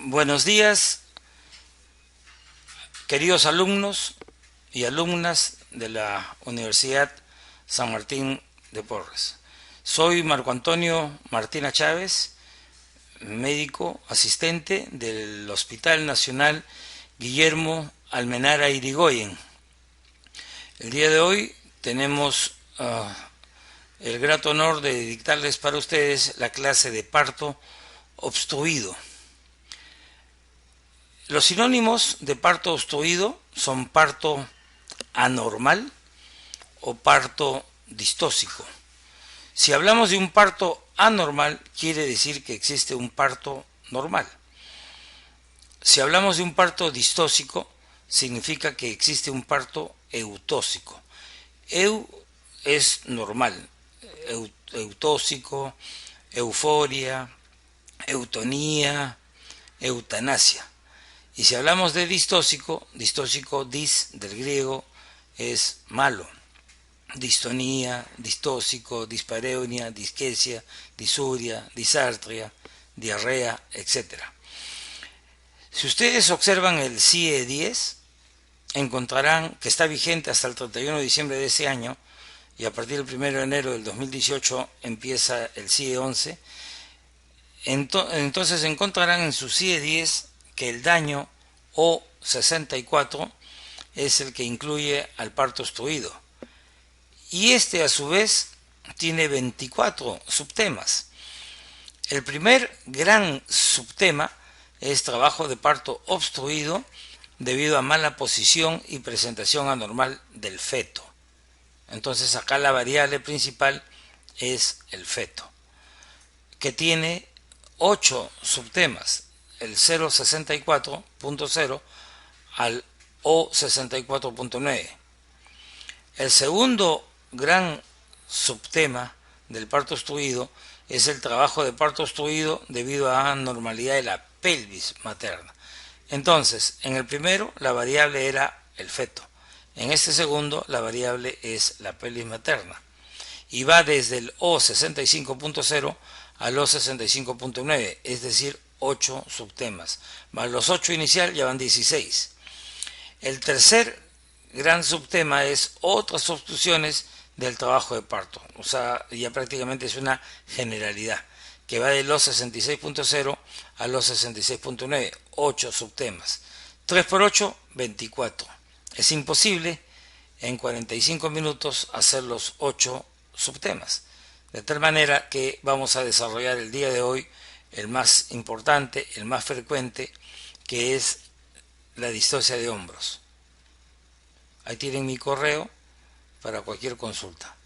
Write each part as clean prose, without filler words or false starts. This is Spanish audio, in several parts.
Buenos días, queridos alumnos y alumnas de la Universidad San Martín de Porres. Soy Marco Antonio Martina Chávez, médico asistente del Hospital Nacional Guillermo Almenara Irigoyen. El día de hoy tenemos el grato honor de dictarles para ustedes la clase de parto obstruido. Los sinónimos de parto obstruido son parto anormal o parto distóxico. Si hablamos de un parto anormal, quiere decir que existe un parto normal. Si hablamos de un parto distóxico, significa que existe un parto eutóxico. Eu es normal, eutóxico, euforia, eutonía, eutanasia. Y si hablamos de distóxico, distóxico dis del griego es malo. Distonía, distóxico, dispareunia, disquesia, disuria, disartria, diarrea, etc. Si ustedes observan el CIE 10, encontrarán que está vigente hasta el 31 de diciembre de ese año y a partir del 1 de enero del 2018 empieza el CIE 11. Entonces encontrarán en su CIE 10 que el daño O64 es el que incluye al parto obstruido. Y este a su vez tiene 24 subtemas. El primer gran subtema es trabajo de parto obstruido debido a mala posición y presentación anormal del feto. Entonces acá la variable principal es el feto, que tiene 8 subtemas, el 064.0 al O64.9. El segundo gran subtema del parto obstruido es el trabajo de parto obstruido debido a anormalidad de la pelvis materna. Entonces, en el primero la variable era el feto, en este segundo la variable es la pelvis materna y va desde el O65.0 al O65.9, es decir, 8 subtemas, más los 8 inicial ya van 16. El tercer gran subtema es otras obstrucciones del trabajo de parto, o sea, ya prácticamente es una generalidad, que va del O66.0 al O66.9, 8 subtemas. 3 por 8, 24. Es imposible en 45 minutos hacer los 8 subtemas. De tal manera que vamos a desarrollar el día de hoy el más importante, el más frecuente, que es la distocia de hombros. Ahí tienen mi correo para cualquier consulta.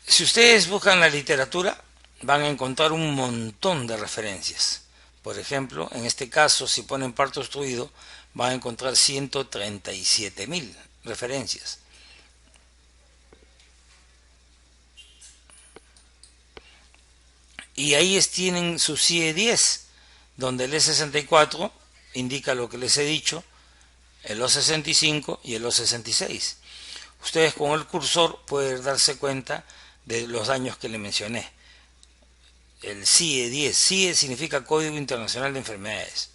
Si ustedes buscan la literatura, van a encontrar un montón de referencias. Por ejemplo, en este caso, si ponen parto obstruido, van a encontrar 137.000 referencias. Y ahí tienen su CIE 10, donde el E64 indica lo que les he dicho, el O65 y el O66. Ustedes con el cursor pueden darse cuenta de los daños que les mencioné. El CIE 10, CIE significa Código Internacional de Enfermedades.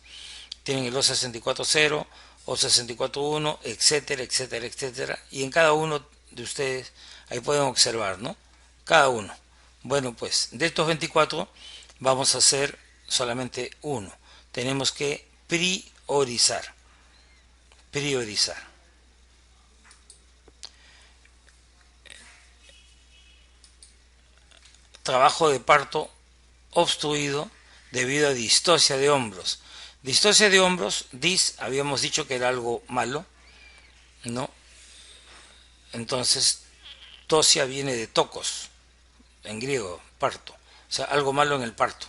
Tienen el O64.0, O64.1, etcétera, etcétera, etcétera. Y en cada uno de ustedes, ahí pueden observar, ¿no? Cada uno. Bueno, pues de estos 24 vamos a hacer solamente uno. Tenemos que priorizar. Priorizar. Trabajo de parto obstruido debido a distocia de hombros. Distocia de hombros, habíamos dicho que era algo malo, ¿no? Entonces, tosia viene de tokos, en griego, parto, o sea, algo malo en el parto,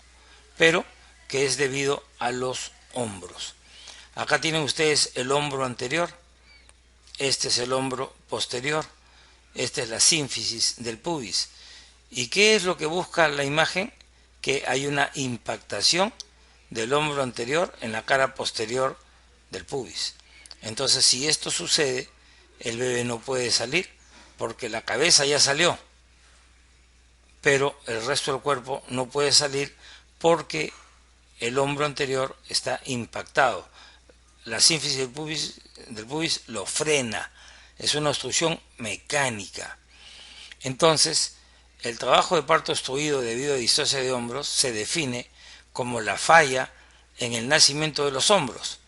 pero que es debido a los hombros. Acá tienen ustedes el hombro anterior, este es el hombro posterior, esta es la sínfisis del pubis. ¿Y qué es lo que busca la imagen? Que hay una impactación del hombro anterior en la cara posterior del pubis. Entonces, si esto sucede, el bebé no puede salir porque la cabeza ya salió. pero el resto del cuerpo no puede salir porque el hombro anterior está impactado. La sínfisis del pubis lo frena, es una obstrucción mecánica. Entonces, el trabajo de parto obstruido debido a distocia de hombros se define como la falla en el nacimiento de los hombros.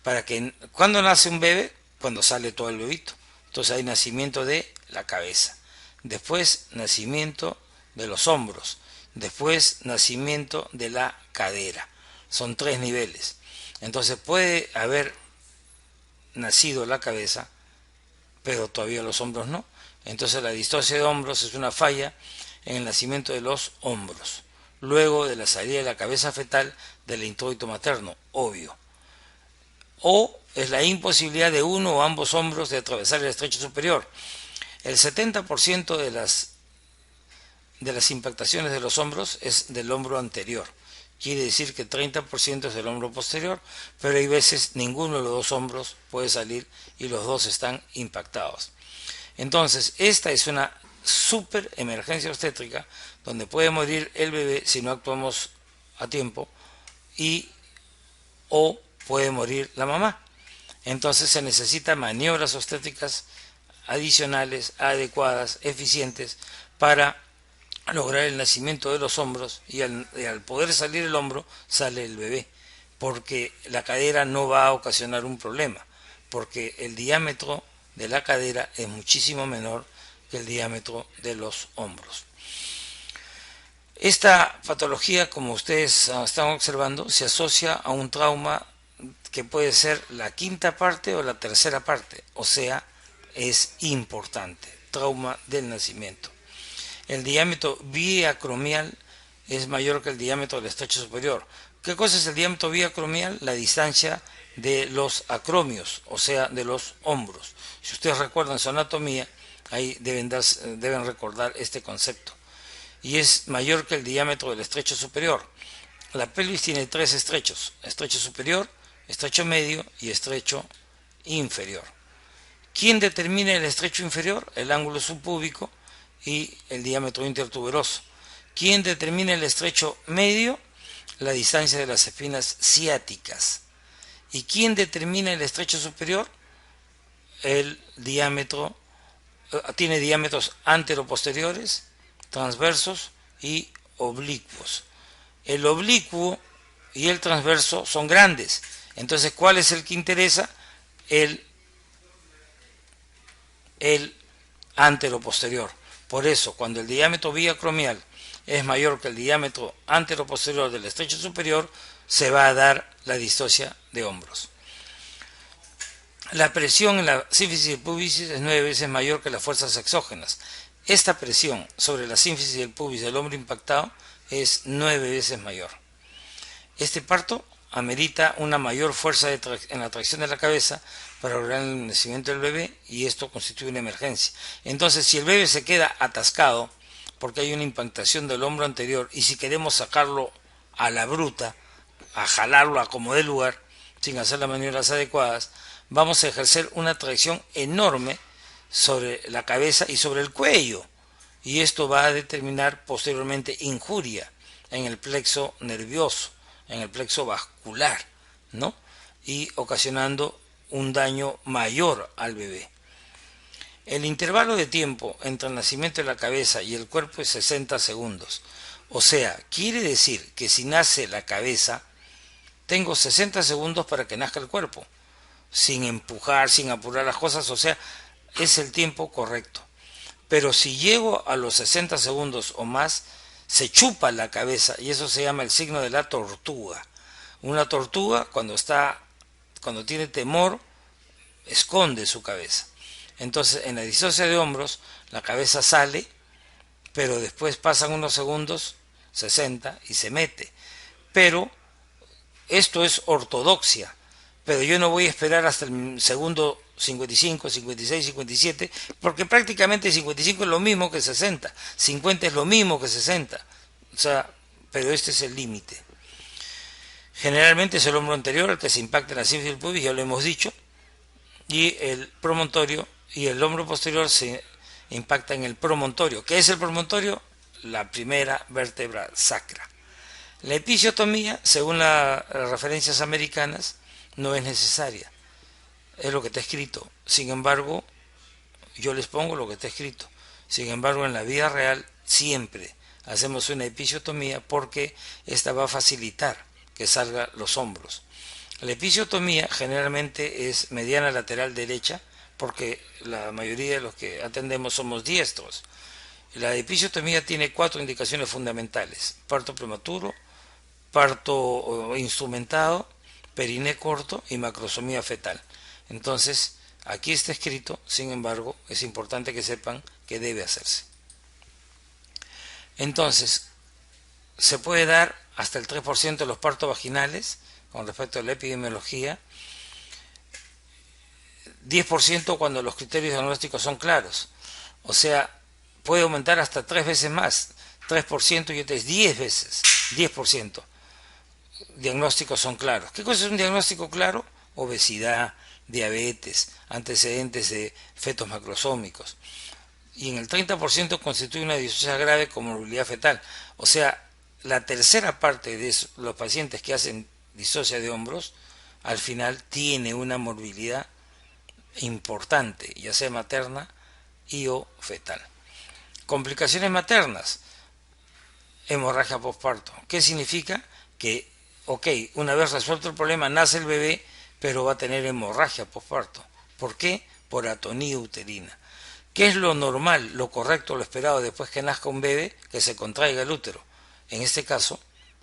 Para que, ¿cuándo nace un bebé? Cuando sale todo el bebito. Entonces hay nacimiento de la cabeza, después nacimiento de los hombros, después nacimiento de la cadera. Son 3 niveles. Entonces puede haber nacido la cabeza, pero todavía los hombros no. Entonces la distocia de hombros es una falla en el nacimiento de los hombros, luego de la salida de la cabeza fetal del introito materno, obvio. O es la imposibilidad de uno o ambos hombros de atravesar el estrecho superior. El 70% de las impactaciones de los hombros es del hombro anterior. Quiere decir que 30% es del hombro posterior, pero hay veces ninguno de los dos hombros puede salir y los dos están impactados. Entonces, esta es una super emergencia obstétrica donde puede morir el bebé si no actuamos a tiempo o puede morir la mamá. Entonces se necesitan maniobras obstétricas adicionales, adecuadas, eficientes para lograr el nacimiento de los hombros y al poder salir el hombro sale el bebé, porque la cadera no va a ocasionar un problema, porque el diámetro de la cadera es muchísimo menor que el diámetro de los hombros. Esta patología, como ustedes están observando, se asocia a un trauma que puede ser la quinta parte o la tercera parte, o sea, es importante, trauma del nacimiento. El diámetro biacromial es mayor que el diámetro del estrecho superior. ¿Qué cosa es el diámetro biacromial? La distancia de los acromios, o sea, de los hombros. Si ustedes recuerdan su anatomía, ahí deben recordar este concepto. Y es mayor que el diámetro del estrecho superior. La pelvis tiene 3 estrechos: estrecho superior, estrecho medio y estrecho inferior. ¿Quién determina el estrecho inferior? El ángulo subpúbico y el diámetro intertuberoso. ¿Quién determina el estrecho medio? La distancia de las espinas ciáticas. ¿Y quién determina el estrecho superior? El diámetro, tiene diámetros anteroposteriores, transversos y oblicuos. El oblicuo y el transverso son grandes. Entonces, ¿cuál es el que interesa? El anteroposterior. Por eso, cuando el diámetro biacromial es mayor que el diámetro anteroposterior del estrecho superior, se va a dar la distocia de hombros. La presión en la sínfisis del pubis es 9 veces mayor que las fuerzas exógenas. Esta presión sobre la sínfisis del pubis del hombro impactado es 9 veces mayor. Este parto amerita una mayor fuerza en la tracción de la cabeza para lograr el nacimiento del bebé, y esto constituye una emergencia. Entonces, si el bebé se queda atascado porque hay una impactación del hombro anterior, y si queremos sacarlo a la bruta, a jalarlo a como dé lugar, sin hacer las maniobras adecuadas, vamos a ejercer una tracción enorme sobre la cabeza y sobre el cuello, y esto va a determinar posteriormente injuria en el plexo nervioso, en el plexo vascular, ¿no? Y ocasionando un daño mayor al bebé. El intervalo de tiempo entre el nacimiento de la cabeza y el cuerpo es 60 segundos. O sea, quiere decir que si nace la cabeza, tengo 60 segundos para que nazca el cuerpo, sin empujar, sin apurar las cosas, o sea, es el tiempo correcto. Pero si llego a los 60 segundos o más, se chupa la cabeza, y eso se llama el signo de la tortuga. Una tortuga, cuando tiene temor, esconde su cabeza. Entonces, en la distocia de hombros, la cabeza sale, pero después pasan unos segundos, 60, y se mete. Pero esto es ortodoxia, pero yo no voy a esperar hasta el segundo 55, 56, 57, porque prácticamente 55 es lo mismo que 60, 50 es lo mismo que 60, o sea, pero este es el límite. Generalmente es el hombro anterior el que se impacta en la sínfisis del pubis, ya lo hemos dicho, y el promontorio, y el hombro posterior se impacta en el promontorio. ¿Qué es el promontorio? la primera vértebra sacra. La episiotomía, según las referencias americanas, no es necesaria. Es lo que está escrito. Sin embargo, yo les pongo lo que está escrito. Sin embargo, en la vida real siempre hacemos una episiotomía porque esta va a facilitar que salgan los hombros. La episiotomía generalmente es mediana lateral derecha porque la mayoría de los que atendemos somos diestros. La episiotomía tiene 4 indicaciones fundamentales: parto prematuro, parto instrumentado, periné corto y macrosomía fetal. Entonces, aquí está escrito, sin embargo, es importante que sepan que debe hacerse. Entonces, se puede dar hasta el 3% de los partos vaginales, con respecto a la epidemiología, 10% cuando los criterios diagnósticos son claros. O sea, puede aumentar hasta 3 veces más, 3% y otras 10 veces, 10%. Diagnósticos son claros. ¿Qué cosa es un diagnóstico claro? Obesidad, diabetes, antecedentes de fetos macrosómicos. Y en el 30% constituye una disocia grave con morbilidad fetal. O sea, la tercera parte de los pacientes que hacen disocia de hombros, al final tiene una morbilidad importante, ya sea materna y o fetal. Complicaciones maternas, hemorragia postparto. ¿Qué significa? Que, una vez resuelto el problema, nace el bebé, pero va a tener hemorragia postparto. ¿Por qué? Por atonía uterina. ¿Qué es lo normal, lo correcto, lo esperado después que nazca un bebé? Que se contraiga el útero. En este caso,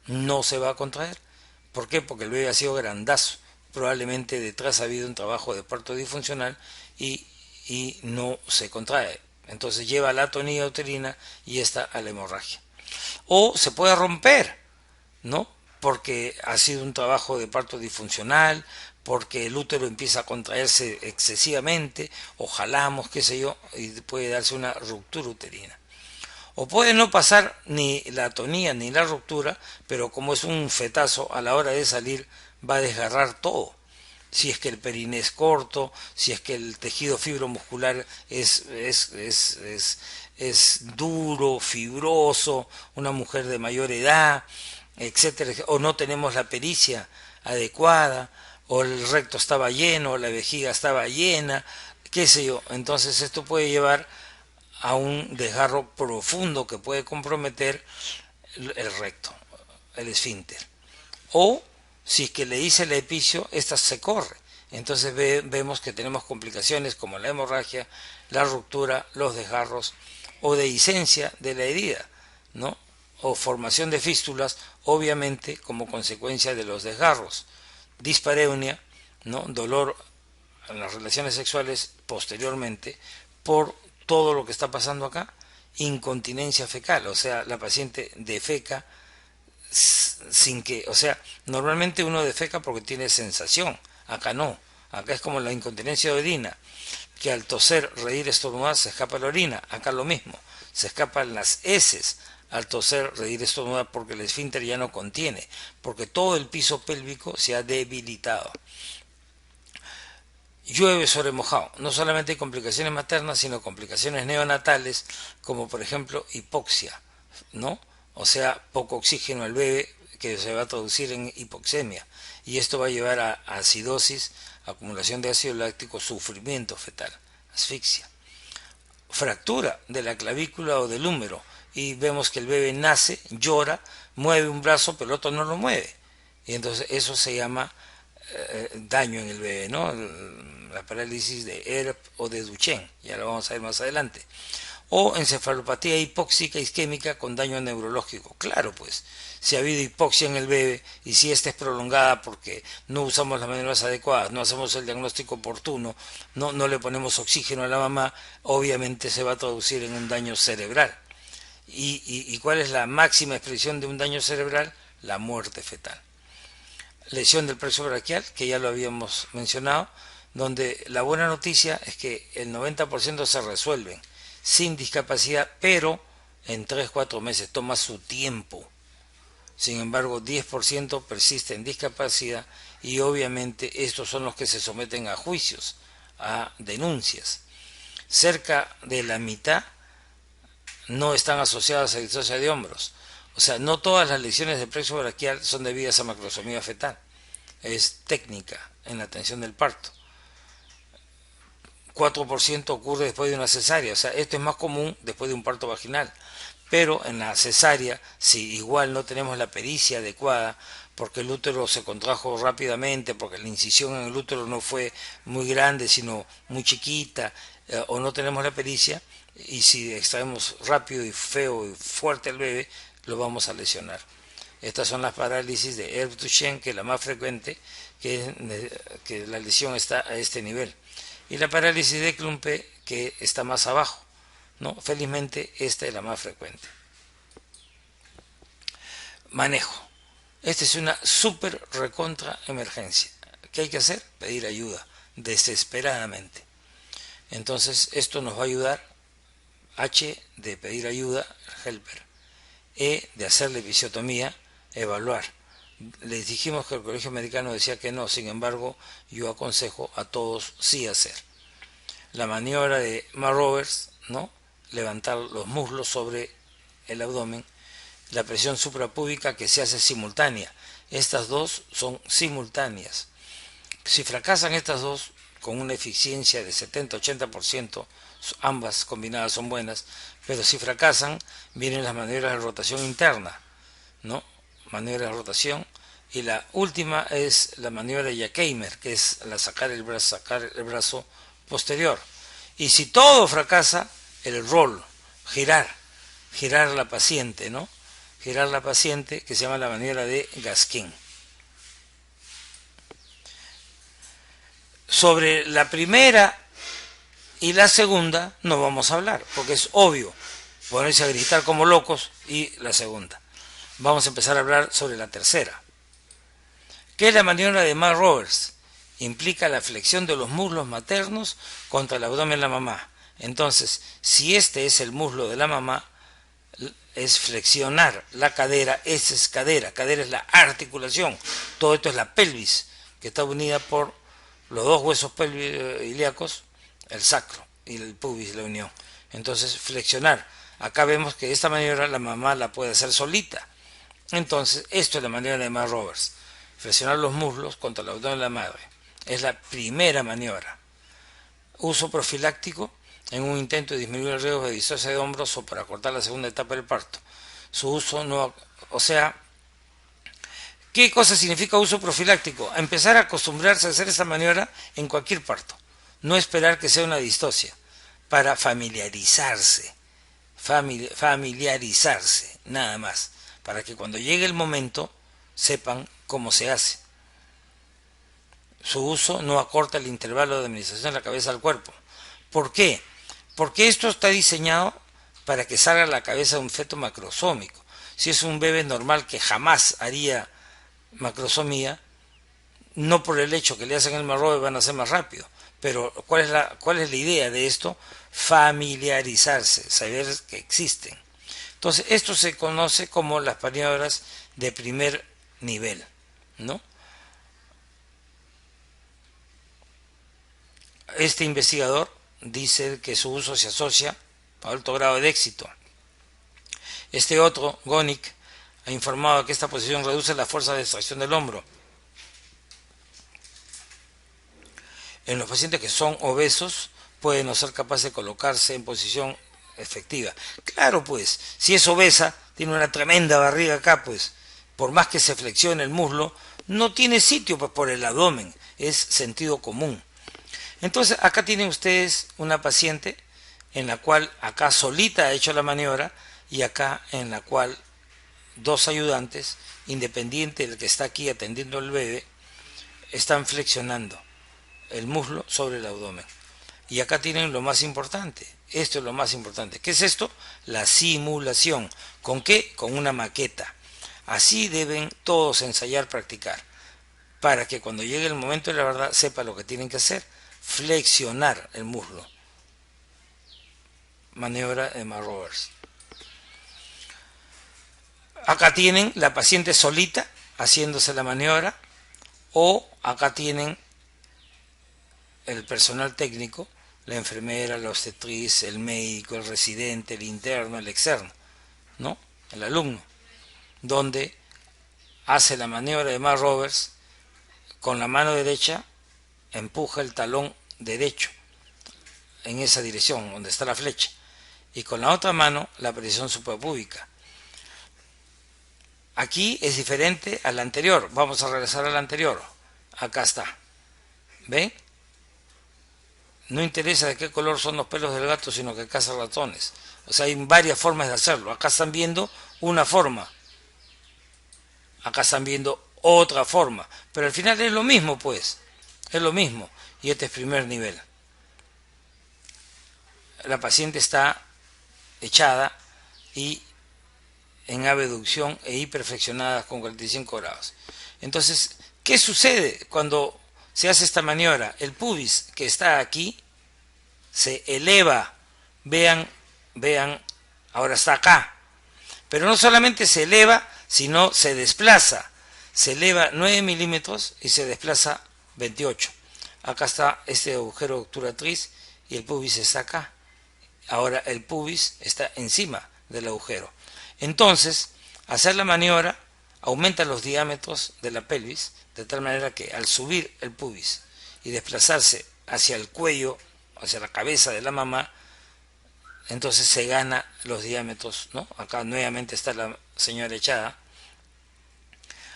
no se va a contraer. ¿Por qué? Porque el bebé ha sido grandazo. Probablemente detrás ha habido un trabajo de parto disfuncional y no se contrae. Entonces lleva a la atonía uterina y esta a la hemorragia. O se puede romper, ¿no? Porque ha sido un trabajo de parto disfuncional, porque el útero empieza a contraerse excesivamente, o jalamos, qué sé yo, y puede darse una ruptura uterina. O puede no pasar ni la atonía ni la ruptura, pero como es un fetazo, a la hora de salir va a desgarrar todo. Si es que el periné es corto, si es que el tejido fibromuscular es duro, fibroso, una mujer de mayor edad, etcétera, o no tenemos la pericia adecuada, o el recto estaba lleno, o la vejiga estaba llena, qué sé yo. Entonces esto puede llevar a un desgarro profundo que puede comprometer el recto, el esfínter. O si es que le hice el epicio, esta se corre. Entonces vemos que tenemos complicaciones como la hemorragia, la ruptura, los desgarros o dehiscencia de la herida, ¿no? O formación de fístulas, obviamente como consecuencia de los desgarros. Dispareunia, ¿no? Dolor en las relaciones sexuales posteriormente por todo lo que está pasando acá. Incontinencia fecal, o sea, la paciente defeca sin que, o sea, normalmente uno defeca porque tiene sensación, acá no, acá es como la incontinencia de orina, que al toser, reír, estornudar se escapa la orina, acá lo mismo, se escapan las heces al toser, reír, estornudar porque el esfínter ya no contiene, porque todo el piso pélvico se ha debilitado. Llueve sobre mojado, no solamente hay complicaciones maternas, sino complicaciones neonatales, como por ejemplo hipoxia, ¿no? O sea, poco oxígeno al bebé, que se va a traducir en hipoxemia, y esto va a llevar a acidosis, acumulación de ácido láctico, sufrimiento fetal, asfixia. Fractura de la clavícula o del húmero, y vemos que el bebé nace, llora, mueve un brazo, pero el otro no lo mueve, y entonces eso se llama daño en el bebé, ¿no? La parálisis de Ehrlich o de Duchenne, ya lo vamos a ver más adelante. O encefalopatía hipóxica isquémica con daño neurológico. Claro, pues, si ha habido hipoxia en el bebé y si esta es prolongada porque no usamos las maneras adecuadas, no hacemos el diagnóstico oportuno, no le ponemos oxígeno a la mamá, obviamente se va a traducir en un daño cerebral. ¿Y cuál es la máxima expresión de un daño cerebral? La muerte fetal. Lesión del plexo braquial, que ya lo habíamos mencionado, donde la buena noticia es que el 90% se resuelven sin discapacidad, pero en 3-4 meses, toma su tiempo. Sin embargo, 10% persiste en discapacidad y obviamente estos son los que se someten a juicios, a denuncias. Cerca de la mitad no están asociadas a distocia de hombros. O sea, no todas las lesiones de plexo braquial son debidas a macrosomía fetal. Es técnica en la atención del parto. 4% ocurre después de una cesárea. O sea, esto es más común después de un parto vaginal. Pero en la cesárea, si igual no tenemos la pericia adecuada, porque el útero se contrajo rápidamente, porque la incisión en el útero no fue muy grande, sino muy chiquita, o no tenemos la pericia, y si extraemos rápido y feo y fuerte al bebé, lo vamos a lesionar. Estas son las parálisis de Herb-Duchenne, que es la más frecuente, que la lesión está a este nivel. Y la parálisis de Klumpe, que está más abajo, ¿no? Felizmente esta es la más frecuente. Manejo. Esta es una súper recontra emergencia. ¿Qué hay que hacer? Pedir ayuda, desesperadamente. Entonces esto nos va a ayudar. H, de pedir ayuda, helper. E, de hacerle episiotomía, evaluar. Les dijimos que el colegio americano decía que no, sin embargo, yo aconsejo a todos sí hacer. La maniobra de Marrovers, ¿no? Levantar los muslos sobre el abdomen. La presión suprapúbica, que se hace simultánea. Estas dos son simultáneas. Si fracasan estas dos, con una eficiencia de 70-80%, ambas combinadas son buenas, pero si fracasan, vienen las maniobras de rotación interna, ¿no? Maniobra de rotación. Y la última es la maniobra de Jacquemer, que es la sacar el brazo posterior. Y si todo fracasa, el roll, girar la paciente, ¿no? Girar la paciente, que se llama la maniobra de Gaskin. Sobre la primera y la segunda no vamos a hablar, porque es obvio ponerse a gritar como locos, y la segunda. Vamos a empezar a hablar sobre la tercera. ¿Qué es la maniobra de Marrovers? Implica la flexión de los muslos maternos contra el abdomen de la mamá. Entonces, si este es el muslo de la mamá, es flexionar la cadera. Esa es cadera es la articulación. Todo esto es la pelvis, que está unida por los dos huesos ilíacos, el sacro y el pubis, la unión. Entonces, flexionar. Acá vemos que esta maniobra la mamá la puede hacer solita. Entonces, esto es la maniobra de Marrovers. Flexionar los muslos contra el abdomen de la madre. Es la primera maniobra. Uso profiláctico en un intento de disminuir el riesgo de distocia de hombros o para cortar la segunda etapa del parto. Su uso no... O sea, ¿qué cosa significa uso profiláctico? Empezar a acostumbrarse a hacer esta maniobra en cualquier parto. No esperar que sea una distocia. Para familiarizarse. Familiarizarse, nada más. Para que cuando llegue el momento sepan cómo se hace. Su uso no acorta el intervalo de administración de la cabeza al cuerpo. ¿Por qué? Porque esto está diseñado para que salga la cabeza de un feto macrosómico. Si es un bebé normal que jamás haría macrosomía, no por el hecho que le hacen el Marrowe van a ser más rápido. Pero ¿cuál es la idea de esto? Familiarizarse, saber que existen. Entonces, esto se conoce como las maniobras de primer nivel, ¿no? Este investigador dice que su uso se asocia a alto grado de éxito. Este otro, Gonick, ha informado que esta posición reduce la fuerza de extracción del hombro. En los pacientes que son obesos, pueden no ser capaces de colocarse en posición efectiva. Claro, pues, si es obesa, tiene una tremenda barriga acá, pues, por más que se flexione el muslo, no tiene sitio pues, por el abdomen, es sentido común. Entonces, acá tienen ustedes una paciente en la cual acá solita ha hecho la maniobra y acá en la cual dos ayudantes, independiente del que está aquí atendiendo al bebé, están flexionando el muslo sobre el abdomen. Y acá tienen lo más importante. Esto es lo más importante. ¿Qué es esto? La simulación. ¿Con qué? Con una maqueta. Así deben todos ensayar, practicar, para que cuando llegue el momento de la verdad sepa lo que tienen que hacer. Flexionar el muslo. Maniobra de Marrovers. Acá tienen la paciente solita haciéndose la maniobra, o acá tienen el personal técnico la enfermera, la obstetriz, el médico, el residente, el interno, el externo, ¿no? El alumno, donde hace la maniobra de Mark Roberts, con la mano derecha empuja el talón derecho en esa dirección donde está la flecha, y con la otra mano la presión suprapúbica. Aquí es diferente al anterior. Vamos a regresar al anterior. Acá está. ¿Ven? No interesa de qué color son los pelos del gato, sino que caza ratones. O sea, hay varias formas de hacerlo. Acá están viendo una forma. Acá están viendo otra forma. Pero al final es lo mismo, pues. Es lo mismo. Y este es primer nivel. La paciente está echada y en abducción e hiperflexionadas con 45 grados. Entonces, ¿qué sucede cuando se hace esta maniobra? El pubis que está aquí se eleva. Vean, ahora está acá. Pero no solamente se eleva, sino se desplaza. Se eleva 9 milímetros y se desplaza 28. Acá está este agujero obturatriz y el pubis está acá. Ahora el pubis está encima del agujero. Entonces, hacer la maniobra aumenta los diámetros de la pelvis, de tal manera que al subir el pubis y desplazarse hacia el cuello, hacia la cabeza de la mamá, entonces se gana los diámetros, ¿no? Acá nuevamente está la señora echada.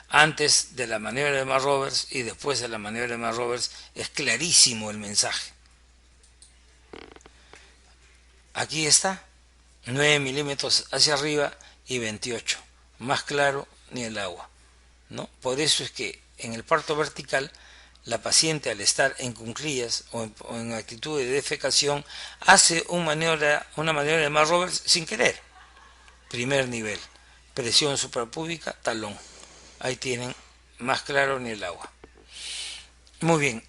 Antes de la maniobra de Mark Roberts y después de la maniobra de Mark Roberts es clarísimo el mensaje. Aquí está, 9 milímetros hacia arriba y 28, más claro ni el agua, ¿no? Por eso es que en el parto vertical la paciente, al estar en cuclillas o en actitud de defecación, hace una maniobra de Mark Roberts sin querer. Primer nivel, presión suprapúbica, talón. Ahí tienen, más claro ni el agua. Muy bien.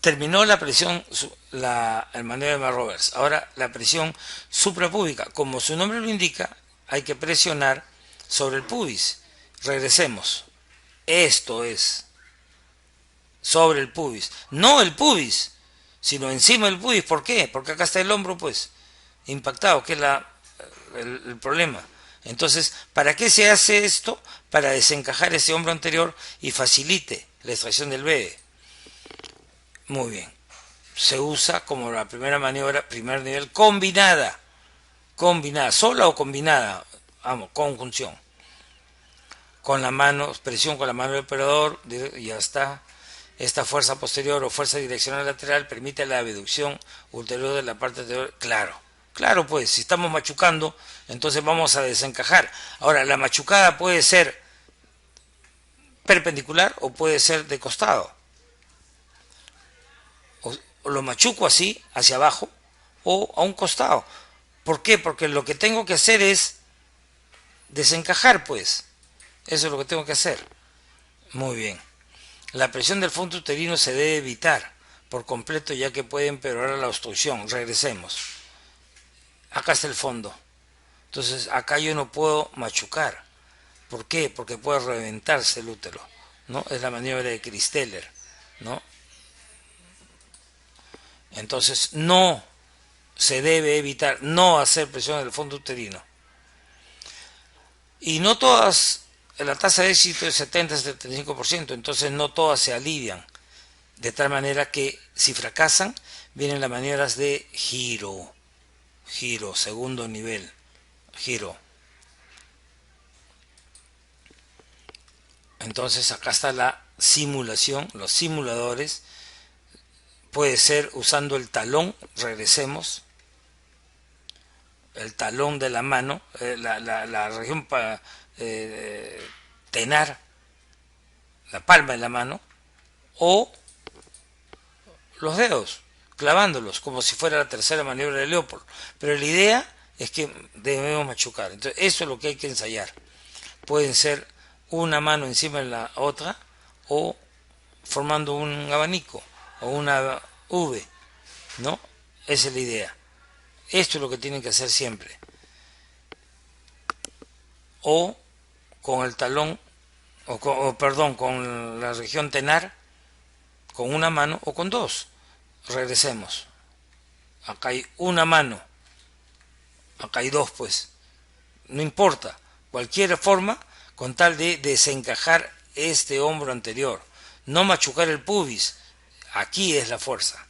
Terminó la presión, el maniobra de Mark Roberts. Ahora la presión suprapúbica. Como su nombre lo indica, hay que presionar sobre el pubis. Regresemos. Esto es sobre el pubis. No el pubis, sino encima del pubis. ¿Por qué? Porque acá está el hombro, pues, impactado, que es el problema. Entonces, ¿para qué se hace esto? Para desencajar ese hombro anterior y facilite la extracción del bebé. Muy bien. Se usa como la primera maniobra, primer nivel, combinada. Combinada, sola o combinada. Vamos, conjunción. Con la mano, presión con la mano del operador, ya está. Esta fuerza posterior o fuerza direccional lateral permite la abducción ulterior de la parte anterior. Claro, pues, si estamos machucando, entonces vamos a desencajar. Ahora, la machucada puede ser perpendicular o puede ser de costado. O lo machuco así, hacia abajo, o a un costado. ¿Por qué? Porque lo que tengo que hacer es desencajar, pues. Eso es lo que tengo que hacer. Muy bien. La presión del fondo uterino se debe evitar por completo, ya que puede empeorar la obstrucción. Regresemos. Acá está el fondo. Entonces, acá yo no puedo machucar. ¿Por qué? Porque puede reventarse el útero, ¿no? Es la maniobra de Christeller, ¿no? Entonces, no se debe evitar, no hacer presión en el fondo uterino. Y no todas, la tasa de éxito es 70-75%, entonces no todas se alivian. De tal manera que si fracasan, vienen las maniobras de giro, segundo nivel, giro. Entonces acá está la simulación, los simuladores. Puede ser usando el talón, regresemos, el talón de la mano, la región tenar, la palma de la mano, o los dedos, clavándolos, como si fuera la tercera maniobra de Leopold. Pero la idea es que debemos machucar. Entonces, eso es lo que hay que ensayar. Pueden ser una mano encima de la otra, o formando un abanico, o una V, ¿no? Esa es la idea. Esto es lo que tienen que hacer siempre. O con el talón, con la región tenar, con una mano o con dos. Regresemos. acá hay una mano, acá hay dos, pues. No importa, cualquier forma con tal de desencajar este hombro anterior. No machucar el pubis. Aquí es la fuerza.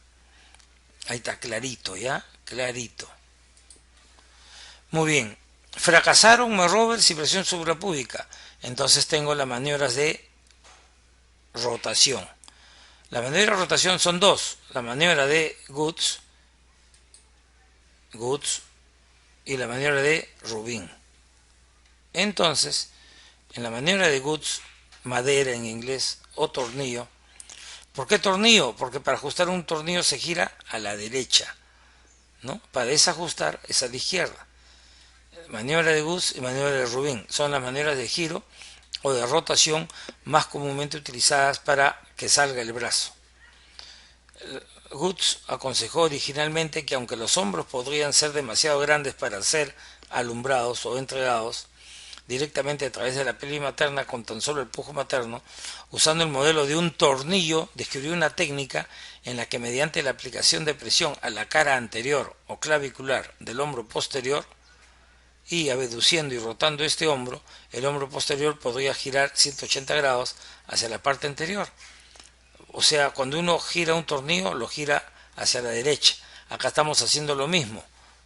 Ahí está, clarito, ¿ya? Clarito. Muy bien. Fracasaron Marrovers y presión suprapúbica. Entonces tengo las maniobras de rotación. Las maniobras de rotación son dos. La maniobra de Goods y la maniobra de Rubin. Entonces, en la maniobra de Goods, madera en inglés, o tornillo. ¿Por qué tornillo? Porque para ajustar un tornillo se gira a la derecha, ¿no? Para desajustar es a la izquierda. Maniobra de Goods y maniobra de Rubin son las maniobras de giro o de rotación más comúnmente utilizadas para que salga el brazo. Goods aconsejó originalmente que aunque los hombros podrían ser demasiado grandes para ser alumbrados o entregados directamente a través de la pelvis materna con tan solo el pujo materno, usando el modelo de un tornillo, describió una técnica en la que mediante la aplicación de presión a la cara anterior o clavicular del hombro posterior y abduciendo y rotando este hombro, el hombro posterior podría girar 180 grados hacia la parte anterior. O sea, cuando uno gira un tornillo, lo gira hacia la derecha. Acá estamos haciendo lo mismo,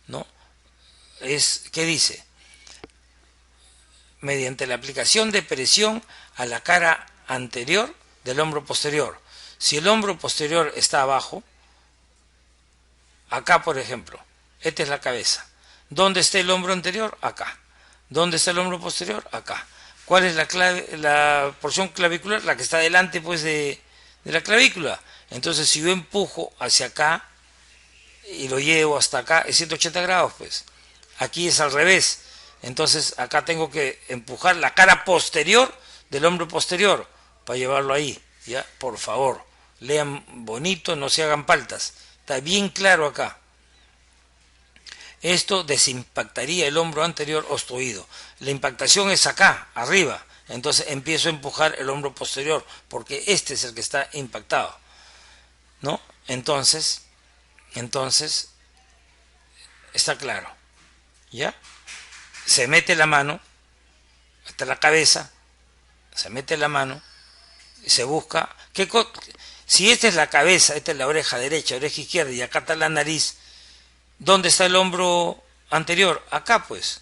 ¿no? ¿Qué dice? Mediante la aplicación de presión a la cara anterior del hombro posterior. Si el hombro posterior está abajo, acá por ejemplo, esta es la cabeza. ¿Dónde está el hombro anterior? Acá. ¿Dónde está el hombro posterior? Acá. ¿Cuál es la porción clavicular? La que está delante pues de la clavícula. Entonces si yo empujo hacia acá y lo llevo hasta acá, es 180 grados pues. Aquí es al revés. Entonces acá tengo que empujar la cara posterior del hombro posterior para llevarlo ahí. ¿Ya? Por favor, lean bonito, no se hagan paltas. Está bien claro acá. Esto desimpactaría el hombro anterior obstruido. La impactación es acá, arriba. Entonces empiezo a empujar el hombro posterior, porque este es el que está impactado, ¿no? Entonces, está claro, ¿ya? Se mete la mano, hasta la cabeza, se mete la mano, y se busca, si esta es la cabeza, esta es la oreja derecha, oreja izquierda, y acá está la nariz, ¿dónde está el hombro anterior? Acá pues.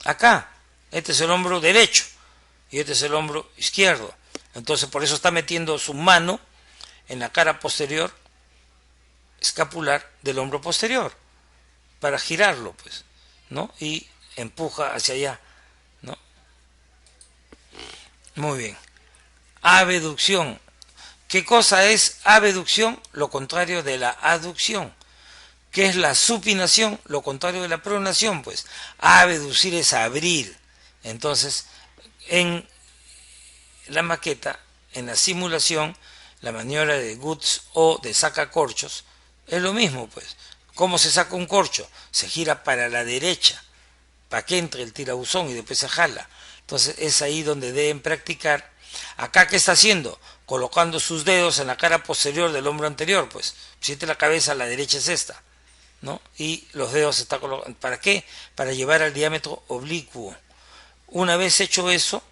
Acá. Este es el hombro derecho. Y este es el hombro izquierdo. Entonces por eso está metiendo su mano en la cara posterior escapular del hombro posterior. Para girarlo pues. ¿No? Y empuja hacia allá. ¿No? Muy bien. Abducción. ¿Qué cosa es abducción? Lo contrario de la aducción. ¿Qué es la supinación? Lo contrario de la pronación, pues. Abducir es abrir. Entonces, en la maqueta, en la simulación, la maniobra de Goods o de sacacorchos es lo mismo, pues. ¿Cómo se saca un corcho? Se gira para la derecha, para que entre el tirabuzón y después se jala. Entonces, es ahí donde deben practicar. Acá, ¿qué está haciendo? Colocando sus dedos en la cara posterior del hombro anterior, pues. Si esta es la cabeza, la derecha es esta, ¿no? Y los dedos se están colocando. ¿Para qué? Para llevar al diámetro oblicuo. Una vez hecho eso,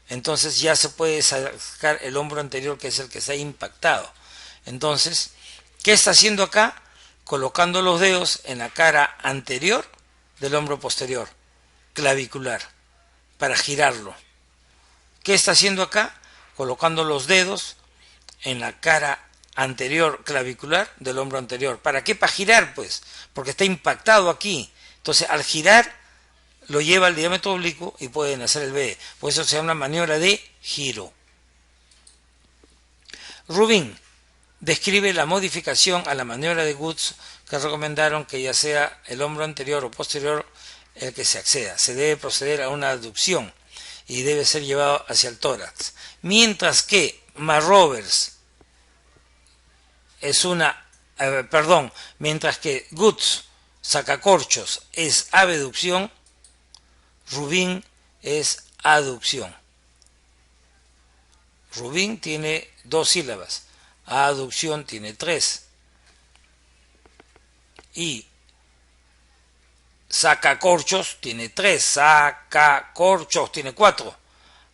entonces ya se puede sacar el hombro anterior, que es el que está impactado. Entonces, ¿qué está haciendo acá? Colocando los dedos en la cara anterior del hombro posterior, clavicular, para girarlo. ¿Qué está haciendo acá? Colocando los dedos en la cara anterior clavicular del hombro anterior. ¿Para qué? Para girar, pues, porque está impactado aquí. Entonces, al girar, lo lleva al diámetro oblicuo y pueden hacer el B. Por eso se llama maniobra de giro. Rubin describe la modificación a la maniobra de Goods que recomendaron que ya sea el hombro anterior o posterior el que se acceda. Se debe proceder a una abducción y debe ser llevado hacia el tórax. Mientras que Marrovers es mientras que Goods, sacacorchos, es abducción, Rubin es aducción. Rubin tiene 2 sílabas, aducción tiene 3. y sacacorchos tiene 3, sacacorchos tiene 4,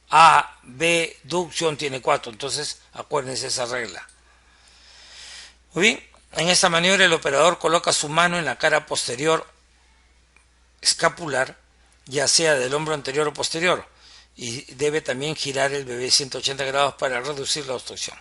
abducción tiene 4. Entonces acuérdense esa regla. Muy bien, en esta maniobra el operador coloca su mano en la cara posterior escapular, ya sea del hombro anterior o posterior, y debe también girar el bebé 180 grados para reducir la obstrucción.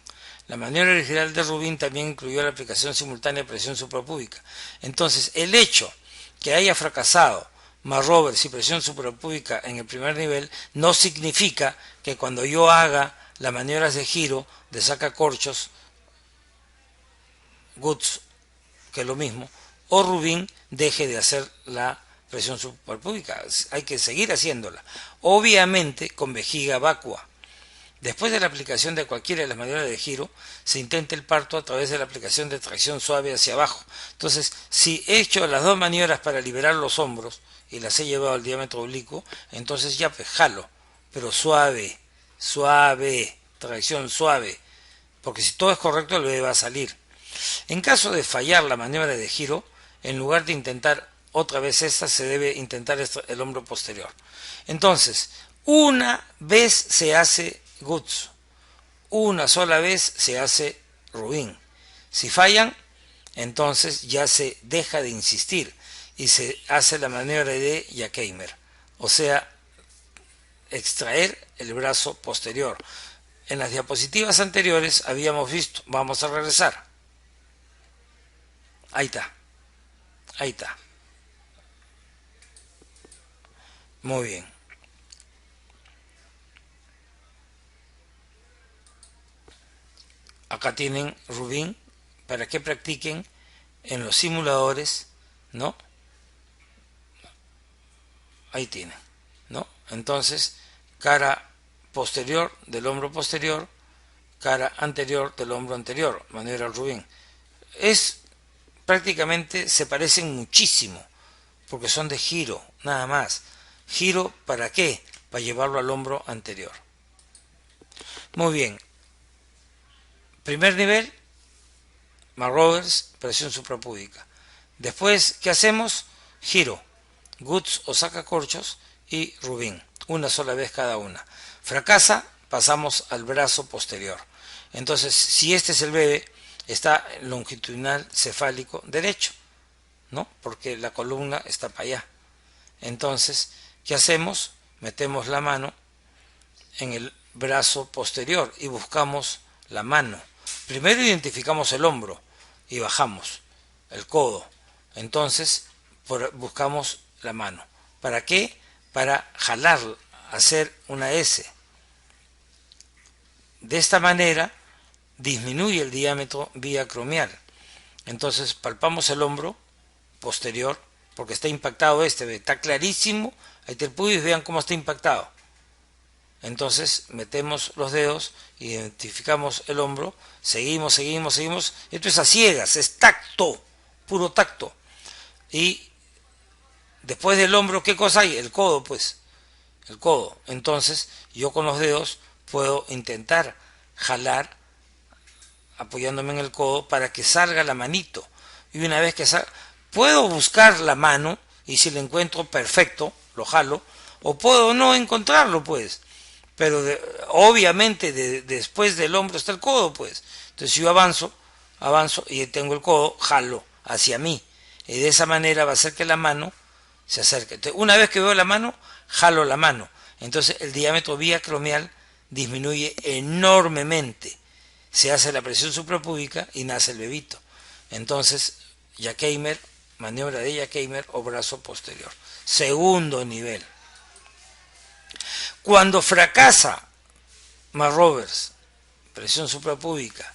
La maniobra original de Rubin también incluyó la aplicación simultánea de presión suprapúbica. Entonces, el hecho que haya fracasado Marrovers y presión suprapúbica en el primer nivel no significa que cuando yo haga las maniobras de giro, de sacacorchos, Goods, que es lo mismo, o Rubin, deje de hacer la presión suprapúbica. Hay que seguir haciéndola, obviamente con vejiga vacua. Después de la aplicación de cualquiera de las maniobras de giro, se intenta el parto a través de la aplicación de tracción suave hacia abajo. Entonces, si he hecho las dos maniobras para liberar los hombros y las he llevado al diámetro oblicuo, entonces ya pues jalo, pero suave, suave, tracción suave, porque si todo es correcto el bebé va a salir. En caso de fallar la maniobra de giro, en lugar de intentar otra vez esta, se debe intentar el hombro posterior. Entonces, una vez se hace Goods, una sola vez se hace Rubin. Si fallan, entonces ya se deja de insistir y se hace la maniobra de Jacquemer, o sea, extraer el brazo posterior. En las diapositivas anteriores habíamos visto, vamos a regresar. Ahí está, ahí está. Muy bien. Acá tienen Rubin para que practiquen en los simuladores, ¿no? Ahí tienen, ¿no? Entonces, cara posterior del hombro posterior, cara anterior del hombro anterior, maniobra Rubin. Es prácticamente, se parecen muchísimo, porque son de giro, nada más. ¿Giro para qué? Para llevarlo al hombro anterior. Muy bien. Primer nivel, Marrovers, presión suprapúbica. Después, ¿qué hacemos? Giro, Goods o sacacorchos y Rubin, una sola vez cada una. Fracasa, pasamos al brazo posterior. Entonces, si este es el bebé, está longitudinal cefálico derecho, ¿no? Porque la columna está para allá. Entonces, ¿qué hacemos? Metemos la mano en el brazo posterior y buscamos la mano. Primero identificamos el hombro y bajamos el codo. Entonces buscamos la mano. ¿Para qué? Para jalar, hacer una S. De esta manera disminuye el diámetro vía acromial. Entonces palpamos el hombro posterior porque está impactado está clarísimo. Ahí te pudis, vean cómo está impactado. Entonces metemos los dedos, identificamos el hombro, seguimos. Esto es a ciegas, es tacto, puro tacto. Y después del hombro, ¿qué cosa hay? El codo, pues. El codo. Entonces yo con los dedos puedo intentar jalar apoyándome en el codo para que salga la manito. Y una vez que salga, puedo buscar la mano y si la encuentro perfecto, lo jalo. O puedo no encontrarlo, pues. Pero obviamente después del hombro está el codo, pues. Entonces si yo avanzo y tengo el codo, jalo hacia mí. Y de esa manera va a hacer que la mano se acerque. Entonces, una vez que veo la mano, jalo la mano. Entonces el diámetro biacromial disminuye enormemente. Se hace la presión suprapúbica y nace el bebito. Entonces, Jacquemer, maniobra de Jacquemer o brazo posterior. Segundo nivel. Cuando fracasa Marrovers, presión suprapúbica,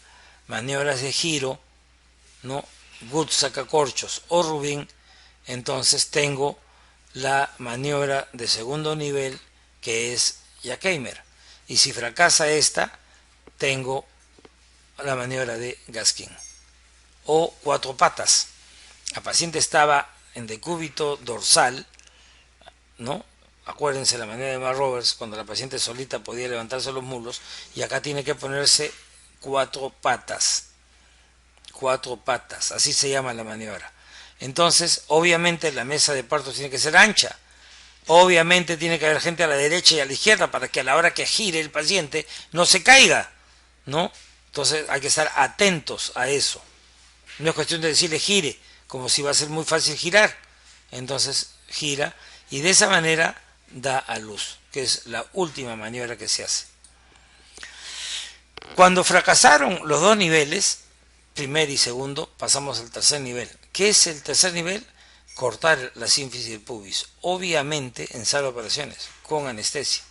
maniobras de giro, ¿no? Goods, sacacorchos o Rubin, entonces tengo la maniobra de segundo nivel que es Jacquemer. Y si fracasa esta, tengo la maniobra de Gaskin o cuatro patas. La paciente estaba en decúbito dorsal, ¿no? Acuérdense la manera de Marrovers, cuando la paciente solita podía levantarse los muslos, y acá tiene que ponerse cuatro patas, así se llama la maniobra. Entonces, obviamente la mesa de parto tiene que ser ancha. Obviamente tiene que haber gente a la derecha y a la izquierda para que a la hora que gire el paciente no se caiga, ¿no? Entonces hay que estar atentos a eso. No es cuestión de decirle gire, como si va a ser muy fácil girar. Entonces gira y de esa manera da a luz, que es la última maniobra que se hace. Cuando fracasaron los dos niveles, primer y segundo, pasamos al tercer nivel. ¿Qué es el tercer nivel? Cortar la sínfisis del pubis, obviamente en sala de operaciones, con anestesia.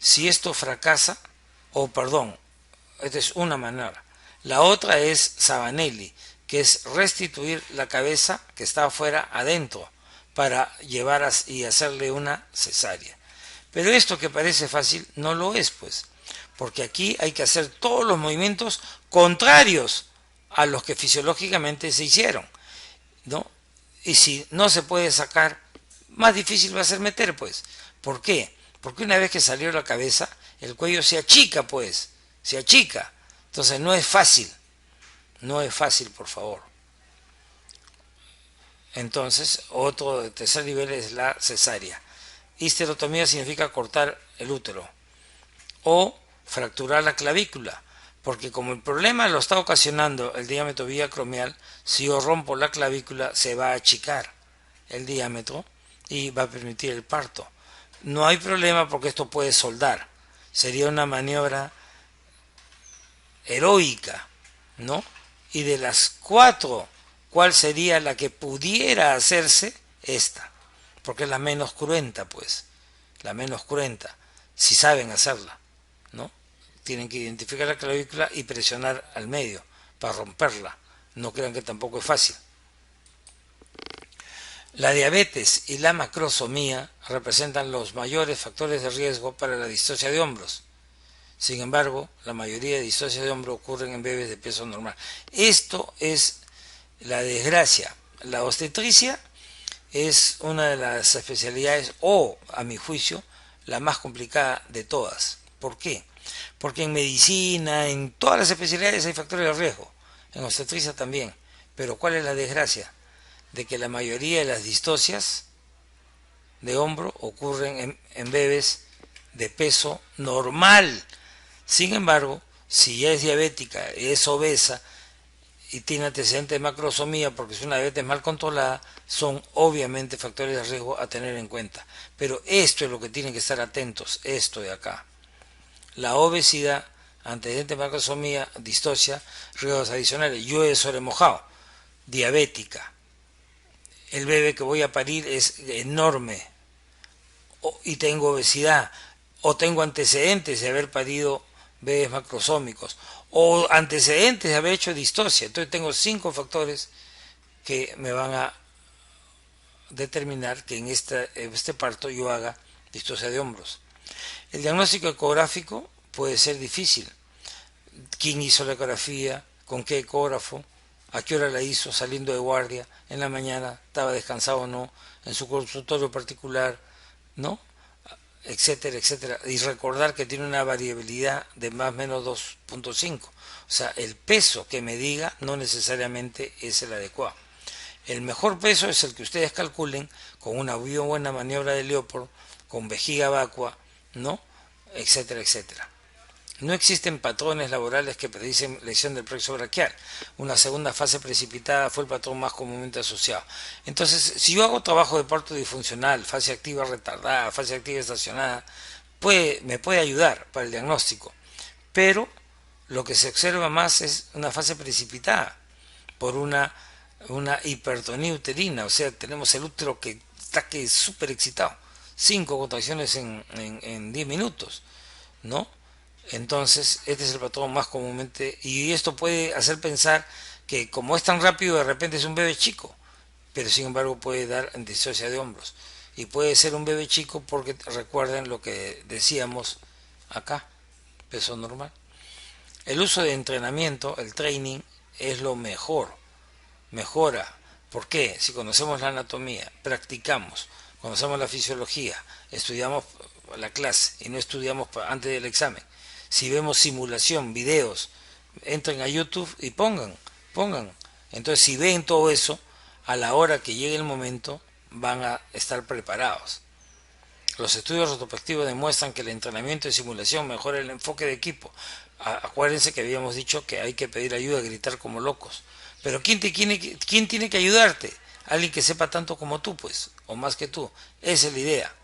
Si esto fracasa, esta es una maniobra. La otra es Sabanelli, que es restituir la cabeza que está afuera adentro para llevar y hacerle una cesárea. Pero esto que parece fácil no lo es, pues, porque aquí hay que hacer todos los movimientos contrarios a los que fisiológicamente se hicieron, ¿no? Y si no se puede sacar, más difícil va a ser meter, pues. ¿Por qué? Porque una vez que salió la cabeza, el cuello se achica, pues, se achica. Entonces no es fácil, por favor. Entonces, otro tercer nivel es la cesárea. Histerotomía significa cortar el útero o fracturar la clavícula, porque como el problema lo está ocasionando el diámetro biacromial, si yo rompo la clavícula se va a achicar el diámetro y va a permitir el parto. No hay problema porque esto puede soldar. Sería una maniobra heroica, ¿no? Y de las cuatro, ¿cuál sería la que pudiera hacerse? Esta, porque es la menos cruenta, pues, la menos cruenta, si saben hacerla, ¿no? Tienen que identificar la clavícula y presionar al medio para romperla. No crean que tampoco es fácil. La diabetes y la macrosomía representan los mayores factores de riesgo para la distocia de hombros. Sin embargo, la mayoría de distocias de hombro ocurren en bebés de peso normal. Esto es la desgracia. La obstetricia es una de las especialidades, o a mi juicio, la más complicada de todas. ¿Por qué? Porque en medicina, en todas las especialidades hay factores de riesgo. En obstetricia también. Pero ¿cuál es la desgracia? De que la mayoría de las distocias de hombro ocurren en bebés de peso normal. Sin embargo, si ya es diabética, es obesa y tiene antecedentes de macrosomía porque es una diabetes mal controlada, son obviamente factores de riesgo a tener en cuenta. Pero esto es lo que tienen que estar atentos, esto de acá. La obesidad, antecedentes de macrosomía, distocia, riesgos adicionales. Yo he sobremojado, diabética. El bebé que voy a parir es enorme y tengo obesidad o tengo antecedentes de haber parido bebés macrosómicos o antecedentes de haber hecho distocia. Entonces tengo 5 factores que me van a determinar que en este parto yo haga distocia de hombros. El diagnóstico ecográfico puede ser difícil. ¿Quién hizo la ecografía? ¿Con qué ecógrafo? ¿A qué hora la hizo? Saliendo de guardia, en la mañana, estaba descansado o no, en su consultorio particular, ¿no? Etcétera, etcétera. Y recordar que tiene una variabilidad de más o menos 2.5. O sea, el peso que me diga no necesariamente es el adecuado. El mejor peso es el que ustedes calculen con una buena maniobra de Leopold, con vejiga vacua, ¿no? Etcétera, etcétera. No existen patrones laborales que predicen lesión del plexo braquial. Una segunda fase precipitada fue el patrón más comúnmente asociado. Entonces, si yo hago trabajo de parto disfuncional, fase activa retardada, fase activa estacionada, me puede ayudar para el diagnóstico. Pero lo que se observa más es una fase precipitada por una hipertonía uterina. O sea, tenemos el útero que está súper excitado. 5 contracciones en 10 minutos, ¿no? Entonces, este es el patrón más comúnmente, y esto puede hacer pensar que como es tan rápido, de repente es un bebé chico, pero sin embargo puede dar distocia de hombros. Y puede ser un bebé chico porque recuerden lo que decíamos acá, peso normal. El uso de entrenamiento, el training, es lo mejor, mejora. ¿Por qué? Si conocemos la anatomía, practicamos, conocemos la fisiología, estudiamos la clase y no estudiamos antes del examen. Si vemos simulación, videos, entren a YouTube y pongan. Entonces, si ven todo eso, a la hora que llegue el momento van a estar preparados. Los estudios retrospectivos demuestran que el entrenamiento de simulación mejora el enfoque de equipo. Acuérdense que habíamos dicho que hay que pedir ayuda, gritar como locos. Pero ¿quién tiene que ayudarte? Alguien que sepa tanto como tú, pues, o más que tú. Esa es la idea.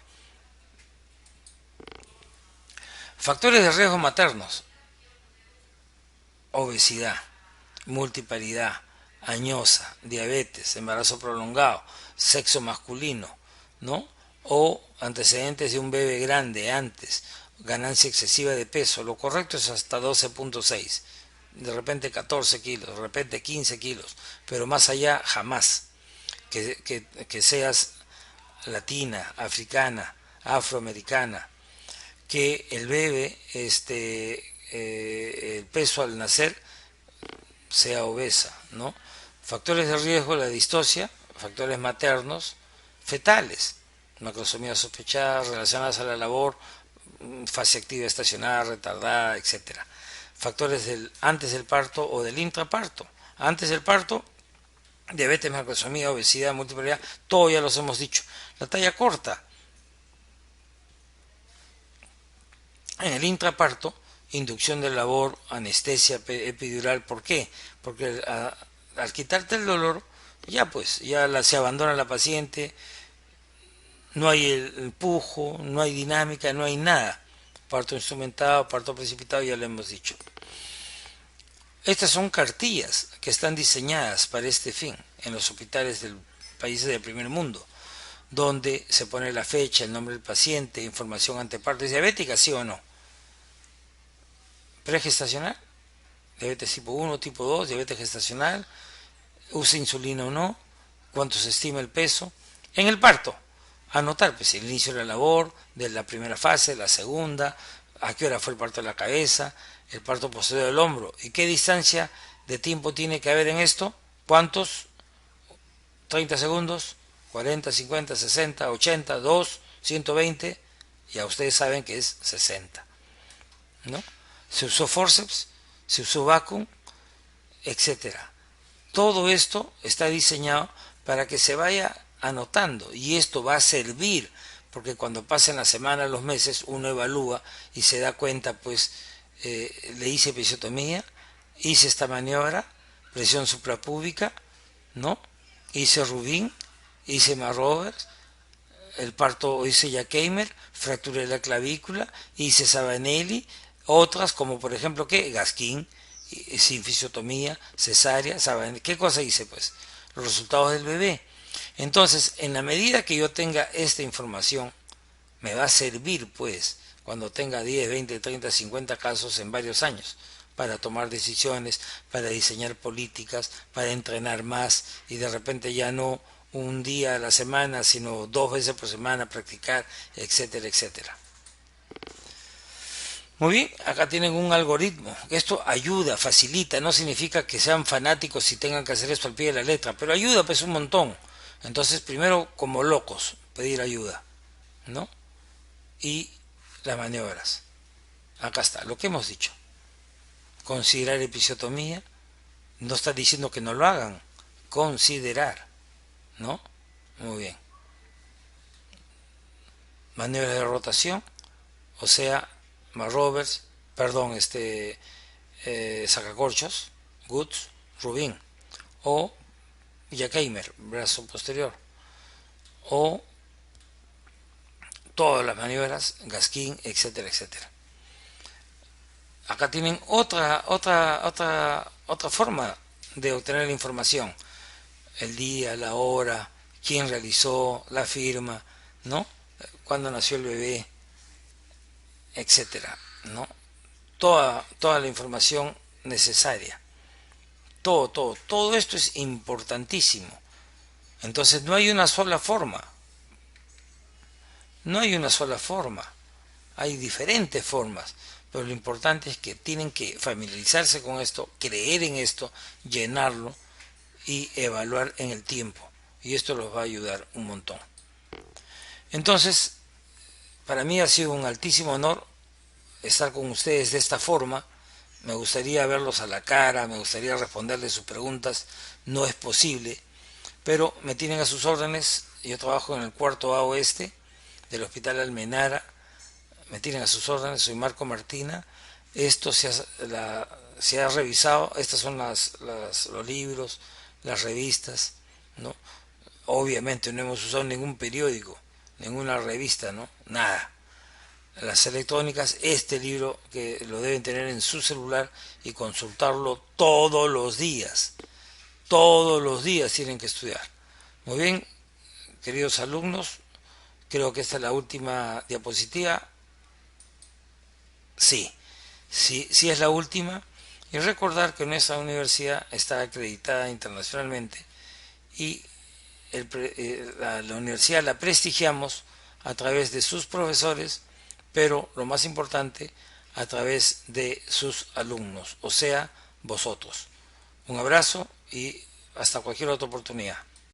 Factores de riesgo maternos: obesidad, multiparidad, añosa, diabetes, embarazo prolongado, sexo masculino, ¿no? O antecedentes de un bebé grande antes, ganancia excesiva de peso. Lo correcto es hasta 12.6, de repente 14 kilos, de repente 15 kilos, pero más allá jamás. Que seas latina, africana, afroamericana, que el bebé, el peso al nacer sea obesa, ¿no? Factores de riesgo: la distocia, factores maternos, fetales, macrosomía sospechada, relacionadas a la labor, fase activa estacionada, retardada, etcétera. Factores antes del parto o del intraparto. Antes del parto, diabetes, macrosomía, obesidad, multiparidad, todo ya los hemos dicho. La talla corta. En el intraparto, inducción de labor, anestesia epidural. ¿Por qué? Porque al quitarte el dolor, ya se abandona la paciente, no hay el pujo, no hay dinámica, no hay nada. Parto instrumentado, parto precipitado, ya lo hemos dicho. Estas son cartillas que están diseñadas para este fin en los hospitales de países del primer mundo, donde se pone la fecha, el nombre del paciente, información ante parto. ¿Es diabética, sí o no? Pregestacional, diabetes tipo 1, tipo 2, diabetes gestacional, usa insulina o no, cuánto se estima el peso. En el parto, anotar pues el inicio de la labor, de la primera fase, la segunda, a qué hora fue el parto de la cabeza, el parto posterior del hombro, y qué distancia de tiempo tiene que haber en esto, cuántos, 30 segundos, 40, 50, 60, 80, 2, 120, ya ustedes saben que es 60, ¿no? Se usó forceps, se usó vacuum, etcétera. Todo esto está diseñado para que se vaya anotando, y esto va a servir porque cuando pasen las semanas, los meses, uno evalúa y se da cuenta, pues le hice episiotomía, hice esta maniobra, presión suprapúbica, ¿no? Hice Rubin, hice Marrovers, el parto hice Jacquemer, fracturé la clavícula, hice Sabanelli, otras como por ejemplo que Gaskin, sin fisiotomía, cesárea, Sabanelli. ¿Qué cosa hice? Pues los resultados del bebé. Entonces, en la medida que yo tenga esta información, me va a servir pues cuando tenga 10, 20, 30, 50 casos en varios años, para tomar decisiones, para diseñar políticas, para entrenar más, y de repente ya no un día a la semana, sino 2 veces por semana practicar, etcétera, etcétera. Muy bien, acá tienen un algoritmo. Esto ayuda, facilita, no significa que sean fanáticos y tengan que hacer esto al pie de la letra, pero ayuda pues un montón. Entonces, primero, como locos, pedir ayuda, ¿no? Y las maniobras. Acá está, lo que hemos dicho. Considerar episiotomía, no está diciendo que no lo hagan, considerar, ¿no? Muy bien. Maniobras de rotación, o sea, Marrovers, perdón, sacacorchos, Goods, Rubin, o Jacquemer, brazo posterior, o todas las maniobras, Gaskin, etcétera, etcétera. Acá tienen otra forma de obtener la información: el día, la hora, quién realizó, la firma, ¿no? Cuándo nació el bebé, etcétera, ¿no? Toda la información necesaria. Todo esto es importantísimo. Entonces no hay una sola forma. No hay una sola forma. Hay diferentes formas. Pero lo importante es que tienen que familiarizarse con esto, creer en esto, llenarlo y evaluar en el tiempo. Y esto los va a ayudar un montón. Entonces, para mí ha sido un altísimo honor estar con ustedes de esta forma. Me gustaría verlos a la cara, me gustaría responderles sus preguntas. No es posible, pero me tienen a sus órdenes. Yo trabajo en el cuarto A oeste del Hospital Almenara, me tienen a sus órdenes, soy Marco Martina. Esto se ha revisado, estos son los libros, las revistas, ¿no? Obviamente no hemos usado ningún periódico, ninguna revista, ¿no? Nada. Las electrónicas, este libro que lo deben tener en su celular y consultarlo todos los días tienen que estudiar. Muy bien, queridos alumnos, creo que esta es la última diapositiva. Sí, sí, sí es la última. Y recordar que nuestra universidad está acreditada internacionalmente y la universidad la prestigiamos a través de sus profesores, pero lo más importante, a través de sus alumnos, o sea, vosotros. Un abrazo y hasta cualquier otra oportunidad.